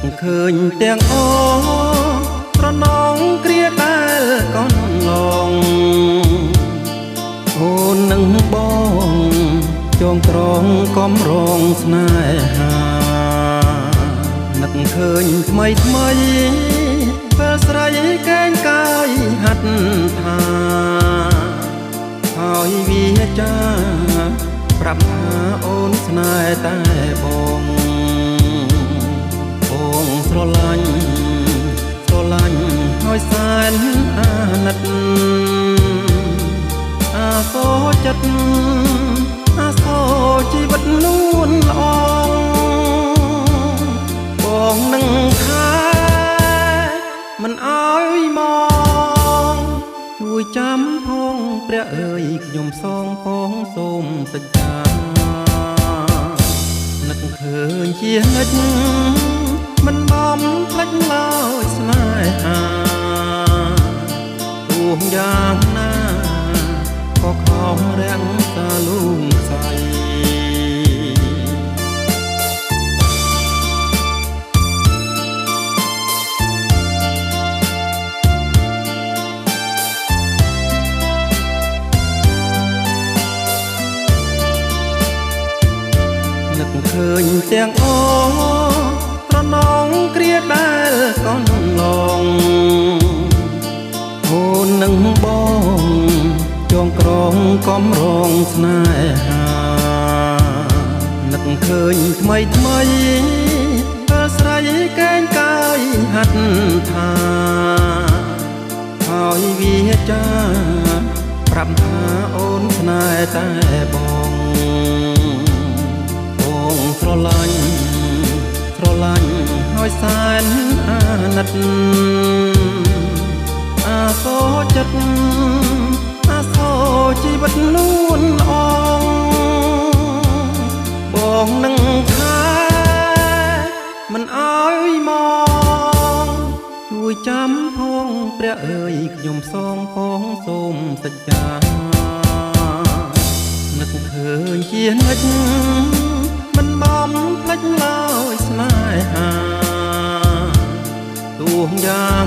នឹកឃើញទាំងអត្រណងគ្រាដែលកូនឡងអូននឹងបងចងក្រងកំរងស្នេហានឹកឃើញថ្មីថ្មីពេលស្រីកេងកាយហាត់ថាហើយវាចាប្រាប់ថាអូនស្នេហ៍តែបងស្រឡាញ់ហើយសែនអាណិតអាសូរចិត្តអាសូរជីវិតនួនល្អបងនឹងថាមិនអើយមកជួយចាំផងព្រះអើយខ្ញុំសងផងសូមសច្ចានឹកឃើញជានិច្ចមិនបំភ្លេចឡើយស្នេហាទោះយ៉ាងណាក៏ខំរាំងសាលូងសៃនឹកឃើញទាំងត្រណងគ្រាដែលកូនឡងអូននឹងបងចងក្រងកំរងស្នេហានឹកឃើញថ្មីថ្មីពេលស្រីកេងកាយហាត់ថាហើយវាចាប្រាប់ថាអូនស្នេហ៍តែបងស្រឡាញ់ហើយសែនអាណិតអាសូរចិត្តអាសូរជីវិតនួនល្អបងនឹងថាមិនអើយមកជួយចាំផងព្រះអើយខ្ញុំសងផងសូមសច្ចានឹកឃើញជានិច្ចមិនបំភ្លេចឡើយស្នេហាទោះយ៉ាង